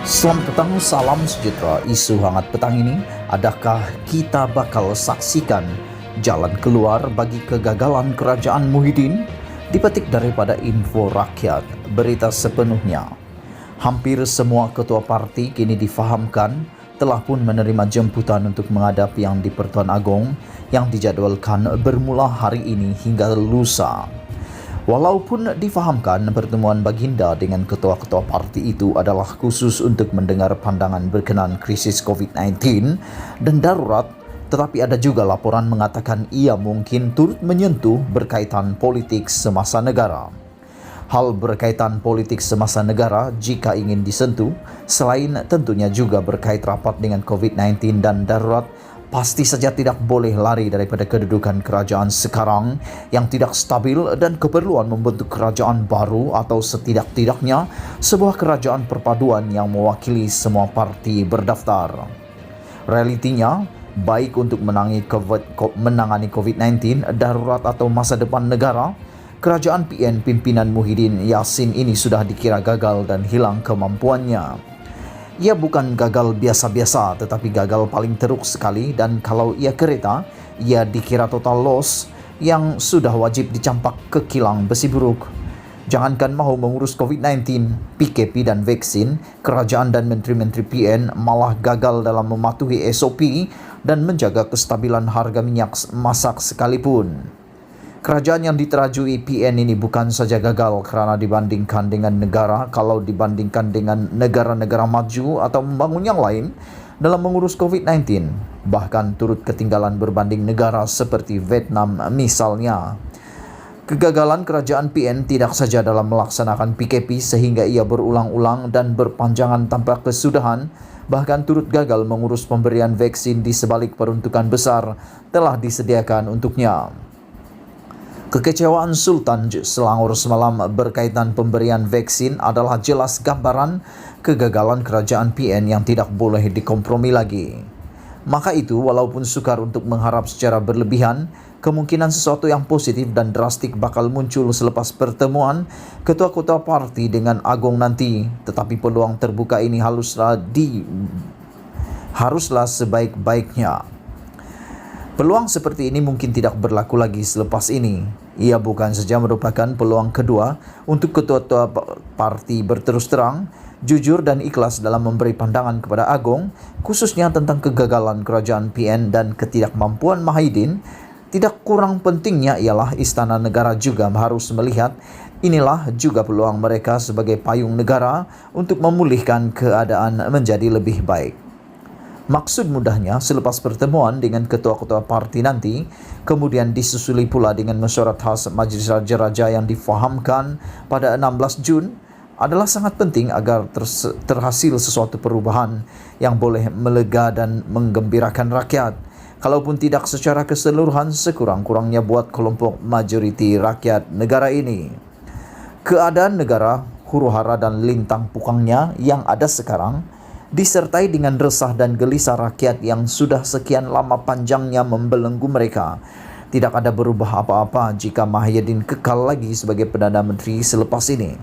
Selamat petang, salam sejahtera. Isu hangat petang ini, adakah kita bakal saksikan jalan keluar bagi kegagalan kerajaan Muhyiddin? Dipetik daripada Info Rakyat, berita sepenuhnya. Hampir semua ketua parti kini difahamkan telah pun menerima jemputan untuk menghadap yang di Pertuan Agong yang dijadwalkan bermula hari ini hingga lusa. Walaupun difahamkan pertemuan Baginda dengan ketua-ketua parti itu adalah khusus untuk mendengar pandangan berkenaan krisis COVID-19 dan darurat, tetapi ada juga laporan mengatakan ia mungkin turut menyentuh berkaitan politik semasa negara. Hal berkaitan politik semasa negara jika ingin disentuh, selain tentunya juga berkait rapat dengan COVID-19 dan darurat, pasti saja tidak boleh lari daripada kedudukan kerajaan sekarang yang tidak stabil dan keperluan membentuk kerajaan baru atau setidak-tidaknya sebuah kerajaan perpaduan yang mewakili semua parti berdaftar. Realitinya, baik untuk menangani COVID-19, darurat atau masa depan negara, kerajaan PN pimpinan Muhyiddin Yassin ini sudah dikira gagal dan hilang kemampuannya. Ia bukan gagal biasa-biasa tetapi gagal paling teruk sekali, dan kalau ia kereta, ia dikira total loss yang sudah wajib dicampak ke kilang besi buruk. Jangankan mahu mengurus COVID-19, PKP dan vaksin, kerajaan dan menteri-menteri PN malah gagal dalam mematuhi SOP dan menjaga kestabilan harga minyak masak sekalipun. Kerajaan yang diterajui PN ini bukan saja gagal kerana dibandingkan dengan negara, kalau dibandingkan dengan negara-negara maju atau membangun yang lain dalam mengurus COVID-19, bahkan turut ketinggalan berbanding negara seperti Vietnam misalnya. Kegagalan kerajaan PN tidak saja dalam melaksanakan PKP sehingga ia berulang-ulang dan berpanjangan tanpa kesudahan, bahkan turut gagal mengurus pemberian vaksin di sebalik peruntukan besar telah disediakan untuknya. Kekecewaan Sultan Selangor semalam berkaitan pemberian vaksin adalah jelas gambaran kegagalan kerajaan PN yang tidak boleh dikompromi lagi. Maka itu, walaupun sukar untuk mengharap secara berlebihan, kemungkinan sesuatu yang positif dan drastik bakal muncul selepas pertemuan ketua-ketua parti dengan Agong nanti. Tetapi peluang terbuka ini haruslah sebaik-baiknya. Peluang seperti ini mungkin tidak berlaku lagi selepas ini. Ia bukan saja merupakan peluang kedua untuk ketua-ketua parti berterus terang, jujur dan ikhlas dalam memberi pandangan kepada Agong, khususnya tentang kegagalan kerajaan PN dan ketidakmampuan Muhyiddin. Tidak kurang pentingnya ialah Istana Negara juga harus melihat inilah juga peluang mereka sebagai payung negara untuk memulihkan keadaan menjadi lebih baik. Maksud mudahnya, selepas pertemuan dengan ketua-ketua parti nanti, kemudian disusuli pula dengan mesyuarat khas Majlis Raja-Raja yang difahamkan pada 16 Jun, adalah sangat penting agar terhasil sesuatu perubahan yang boleh melega dan menggembirakan rakyat. Kalaupun tidak secara keseluruhan, sekurang-kurangnya buat kelompok majoriti rakyat negara ini. Keadaan negara, huru-hara dan lintang pukangnya yang ada sekarang, disertai dengan resah dan gelisah rakyat yang sudah sekian lama panjangnya membelenggu mereka. Tidak ada berubah apa-apa jika Muhyiddin kekal lagi sebagai Perdana Menteri selepas ini.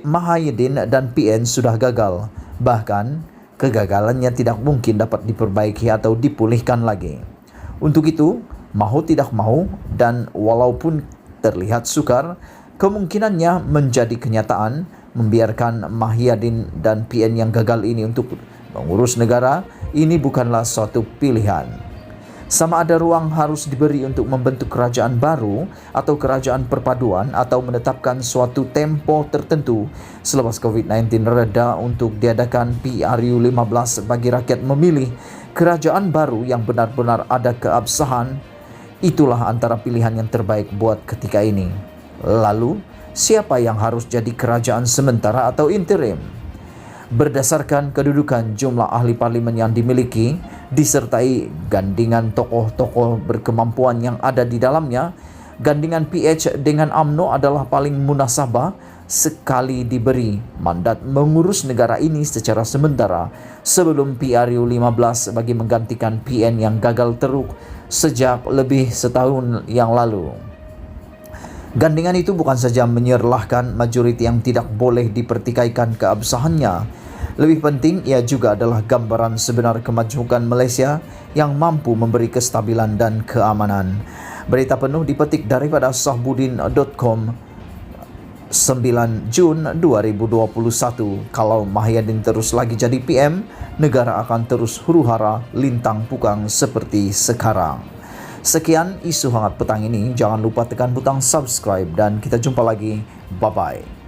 Muhyiddin dan PN sudah gagal, bahkan kegagalannya tidak mungkin dapat diperbaiki atau dipulihkan lagi. Untuk itu, mahu tidak mahu, dan walaupun terlihat sukar, kemungkinannya menjadi kenyataan. Membiarkan Muhyiddin dan PN yang gagal ini untuk mengurus negara, ini bukanlah suatu pilihan. Sama ada ruang harus diberi untuk membentuk kerajaan baru atau kerajaan perpaduan, atau menetapkan suatu tempo tertentu selepas COVID-19 reda untuk diadakan PRU 15 bagi rakyat memilih kerajaan baru yang benar-benar ada keabsahan. Itulah antara pilihan yang terbaik buat ketika ini. Lalu, siapa yang harus jadi kerajaan sementara atau interim? Berdasarkan kedudukan jumlah ahli parlimen yang dimiliki, disertai gandingan tokoh-tokoh berkemampuan yang ada di dalamnya, gandingan PH dengan UMNO adalah paling munasabah sekali diberi mandat mengurus negara ini secara sementara sebelum PRU 15 bagi menggantikan PN yang gagal teruk sejak lebih setahun yang lalu. Gandingan itu bukan saja menyerlahkan majoriti yang tidak boleh dipertikaikan keabsahannya, Lebih penting, ia juga adalah gambaran sebenar kemajuan Malaysia yang mampu memberi kestabilan dan keamanan. Berita penuh dipetik daripada sahbudin.com 9 Jun 2021. Kalau Mahyadin terus lagi jadi PM, negara akan terus huru-hara lintang pukang seperti sekarang. Sekian isu hangat petang ini. Jangan lupa tekan butang subscribe dan kita jumpa lagi. Bye-bye.